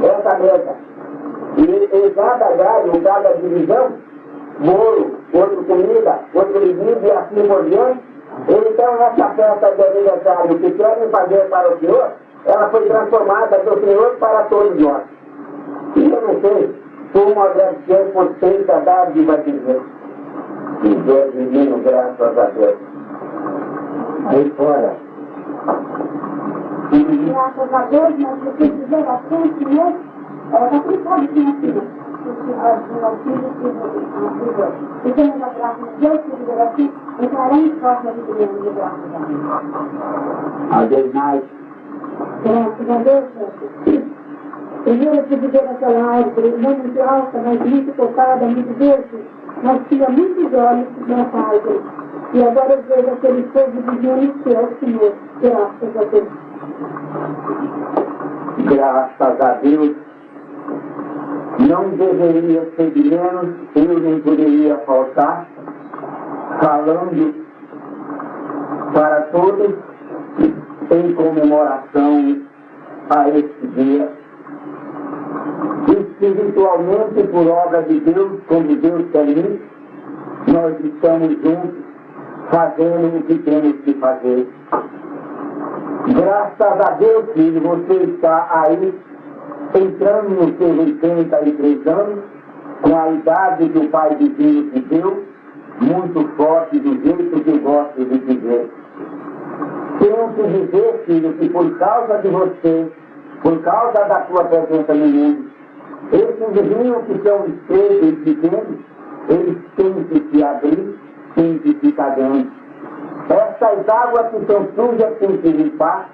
essa mesa. E em cada galho, cada divisão, bolo, outro comida, outro bebida e assim por diante. Então essa festa de aniversário que querem fazer para o Senhor, ela foi transformada do Senhor para todos nós. E eu não sei como deve ser por tanta dádiva de Deus. E Deus divino, graças a Deus. Aí fora. Graças a Deus, nós precisamos dizer bastante, né? Está tudo sabe que não fica. E temos a graça de Deus que viver assim, entraremos forma de Deus de graças a Deus. A Deus mais. Graças a Deus, Senhor. Primeiro que viver naquela árvore, não muito alta, mas muito tocada, muito doce. Nós tínhamos muitos olhos nessa árvore. E agora eu vejo aquele fogo divino no céu, Senhor. Graças a Deus. Graças a Deus. Não deveria ser de menos, eu nem poderia faltar, falando para todos em comemoração a este dia. Espiritualmente, por obra de Deus, como Deus permite, nós estamos juntos, fazendo o que temos que fazer. Graças a Deus, filho, você está aí, entrando nos seus 83 anos, com a idade que o Pai Divino te deu, muito forte do jeito que eu gosto de dizer. Tenho que dizer, filho, que por causa de você, por causa da sua presença no mundo, esses rios que são estreitos e pequenos, eles têm que se abrir, têm que ficar grandes. Essas águas que são sujas têm que limpar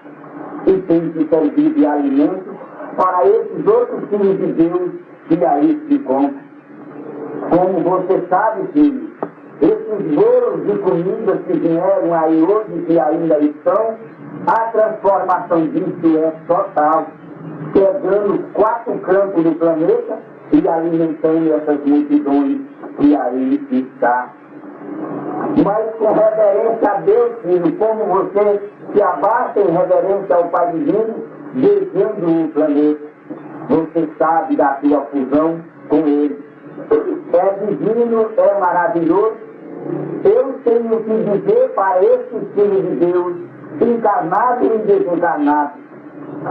e têm que servir de alimento para esses outros filhos de Deus que aí se encontram. Como você sabe, filho, esses bolos de comida que vieram aí hoje, que ainda estão, a transformação disso é total, pegando 4 campos do planeta e alimentando essas multidões que aí está. Mas com reverência a Deus, filho, como você se abaixa em reverência ao Pai Divino, desejando o planeta, você sabe da sua fusão com Ele. É divino, é maravilhoso. Eu tenho que dizer para esses filhos de Deus, encarnados e desencarnados,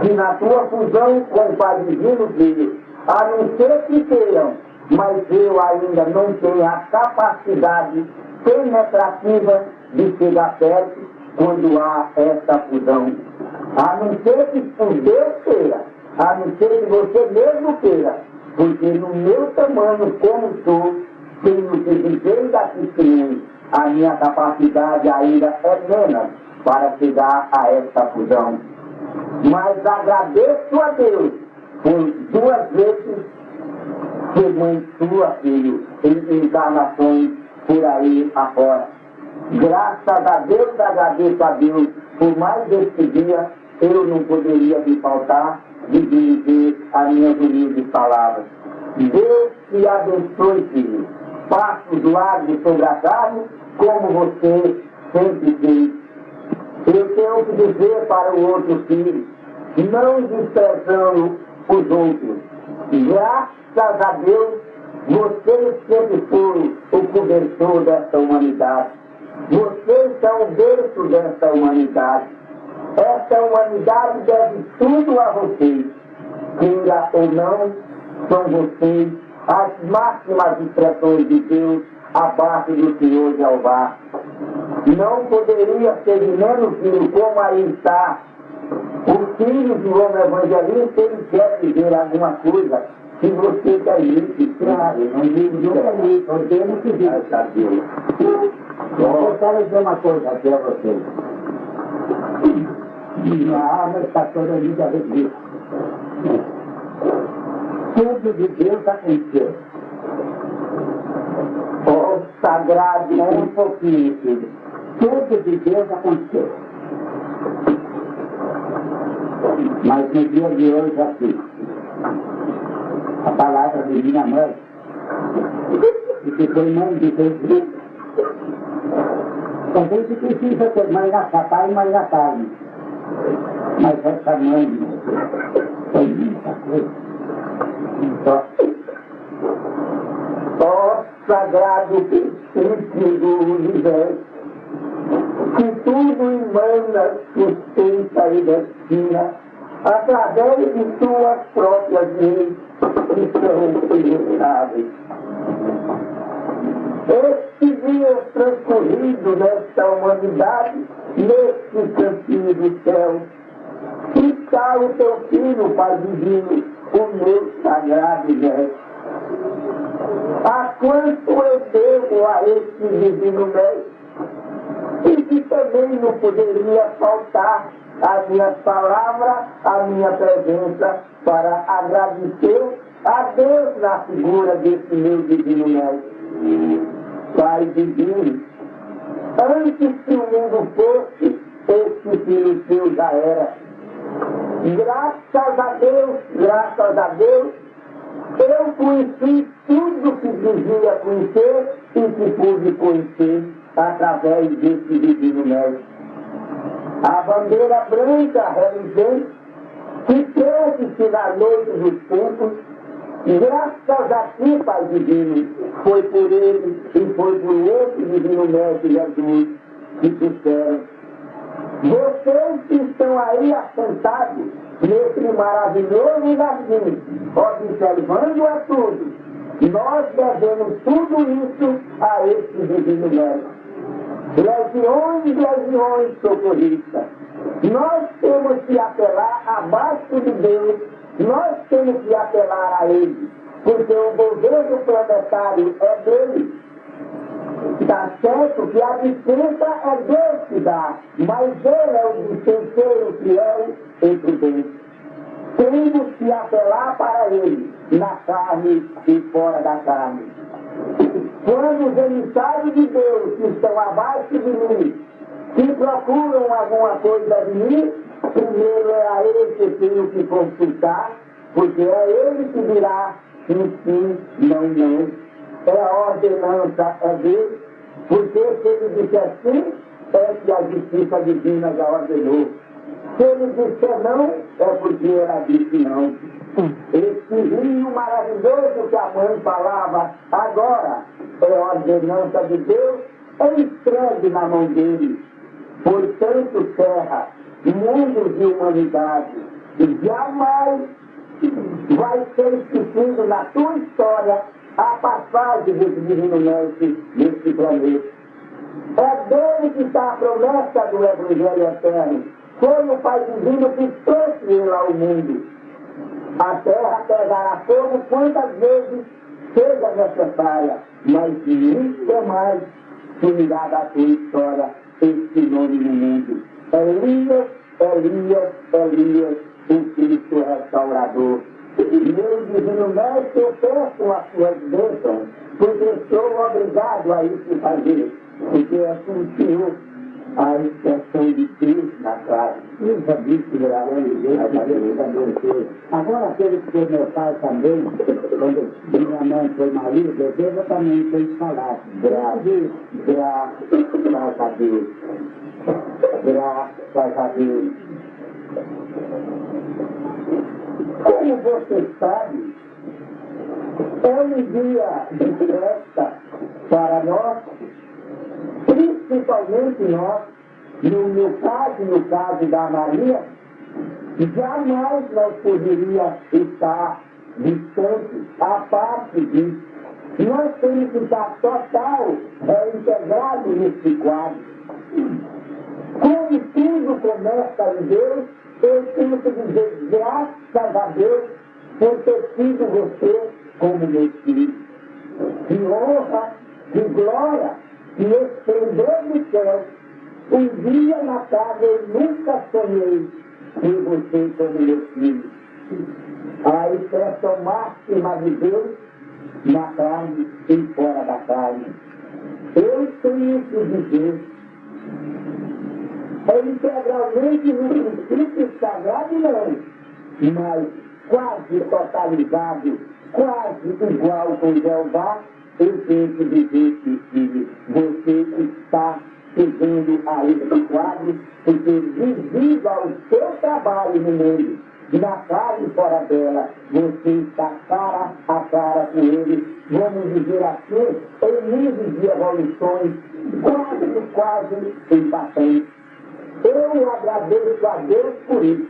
que na tua fusão com o Pai Divino, filho, a não ser que queiram, mas eu ainda não tenho a capacidade penetrativa de chegar perto quando há essa fusão. A não ser que Deus queira, a não ser que você mesmo queira, porque no meu tamanho como sou, tenho que dizer daqui que a minha capacidade ainda é menos para chegar a essa fusão. Mas agradeço a Deus por 2 vezes ser mãe sua, filho, em encarnações por aí afora. Graças a Deus, agradeço a Deus por mais este dia, eu não poderia me faltar de dizer as minhas humildes palavras. Deus te abençoe, filho. Passos largos sobre a carne, como você sempre fez. Eu tenho que dizer para o outro filho, não desprezando os outros. Graças a Deus, vocês sempre foram o cobertor desta humanidade. Vocês são o berço desta humanidade. Esta humanidade deve tudo a vocês. Queira ou não, são vocês as máximas expressões de Deus abaixo do Senhor Jeová. Não poderia ser de menos filho, como aí está. O filho de João Evangelista, ele quer dizer alguma coisa. Se você quer isso, claro, não digo nunca isso, porque eu não quis isso. Eu quero dizer uma coisa aqui a vocês. A alma está toda linda de Deus. Tudo de Deus aconteceu. O sagrado é um pouquinho, filho. Tudo de Deus aconteceu. Mas no dia de hoje, aqui, a palavra de minha mãe, que foi mãe de Jesus, a gente precisa ter mãe na papai e mãe na carne. Mas essa mãe foi muita coisa. Então, ó sagrado princípio do universo, que tudo emana, sustenta e destina através de suas próprias leis, que são imutáveis. Estes dias transcorridos nesta humanidade, neste cantinho do céu, está o teu filho, Pai Divino, o meu sagrado gesto. A quanto eu devo a este divino mestre, e que também não poderia faltar a minha palavra, a minha presença, para agradecer a Deus na figura desse meu divino mestre. Pai divino, antes que o mundo fosse, este filho seu já era. Graças a Deus, eu conheci tudo que devia conhecer e que pude conhecer através desse divino mestre. A bandeira branca reluzente que trouxe-se na noite dos tempos, graças a ti, Pai divino, foi por ele e foi por outro divino mestre Jesus que disseram: vocês que estão aí assentados nesse maravilhoso jardim, observando a tudo, nós devemos tudo isso a esse divino mestre. Legiões socorristas. Nós temos que apelar abaixo de Deus, nós temos que apelar a Ele, porque o governo planetário é dele. Está certo que a dispensa é Deus que dá, mas Ele é o dispenseiro fiel e prudente. Temos que apelar para Ele, na carne e fora da carne. Quando os emissários de Deus que estão abaixo de mim, que procuram alguma coisa de mim, primeiro é a Ele que tenho que consultar, porque é Ele que dirá sim, não. É a ordenança, é dele, porque se ele disser sim, é que a justiça divina já ordenou. Se ele disser não, é porque ela disse não. Esse rio maravilhoso que a mãe falava agora é a ordenança de Deus, é entregue na mão dele. Portanto, terra, mundos de humanidade, jamais vai ser esquecido na tua história a passagem desse divino mestre nesse planeta. É dele que está a promessa do Evangelho eterno. Foi o Pai Divino que trouxe ele ao mundo. A terra pegará fogo quantas vezes seja necessária, mas nunca mais sumirá da tua história esse nome no mundo. Elias, o Cristo restaurador. Meu divino mestre, eu peço as suas bênçãos, porque sou obrigado a isso fazer, porque é Senhor a expressão de Cristo na carne. Isso é dito, agora aquele que foi meu pai também, quando minha mãe foi marido, eu também fui falar. Graças a Deus. Graças a Deus. Como você sabe, é um dia de festa para nós, principalmente nós, no meu caso e no caso da Maria, jamais nós poderíamos estar distantes, a parte disso. Nós temos que estar total integrado nesse quadro. Como tudo começa em Deus, eu tenho que dizer graças a Deus por ter tido você como meu filho. Que honra, que glória, que esplendor do céu. Um dia na casa eu nunca sonhei ter você como meu filho. A expressão máxima de Deus na carne e fora da carne. Eu tenho que dizer, integralmente no princípio sagrado não, mas quase totalizado, quase igual com Jeová, eu tenho que dizer que, filho, você está chegando a esse quadro, porque devido ao seu trabalho no mundo, na casa e fora dela, você está cara a cara com ele, vamos dizer assim, em níveis de evoluções quase impactantes. Eu agradeço a Deus por isso.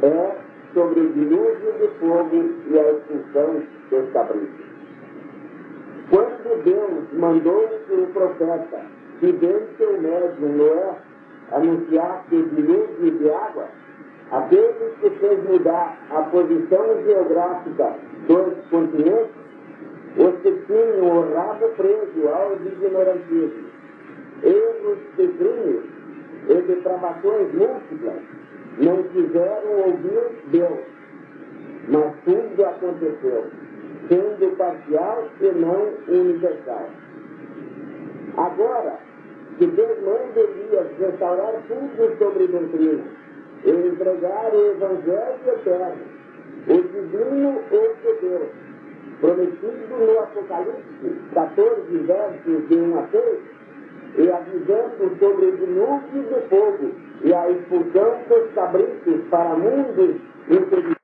É sobre o dilúvio de fogo e a expulsão dos cabritos. Quando Deus mandou o profeta que deu seu médium Noé anunciar que o dilúvio de água, aqueles que fez mudar a posição geográfica dos continentes, os que tinham o rabo preso aos ignorantismos, erros de crimes e depravações múltiplas, não quiseram ouvir Deus. Mas tudo aconteceu, sendo parcial e não universal. Agora, que Deus manda Elias restaurar tudo sobre doutrina, e entregar o Evangelho eterno, o divino ou de Deus, prometido no Apocalipse 14, versos de 1 a 6, e avisando sobre o dilúvio do fogo e a expulsão dos cabritos para mundos inferiores.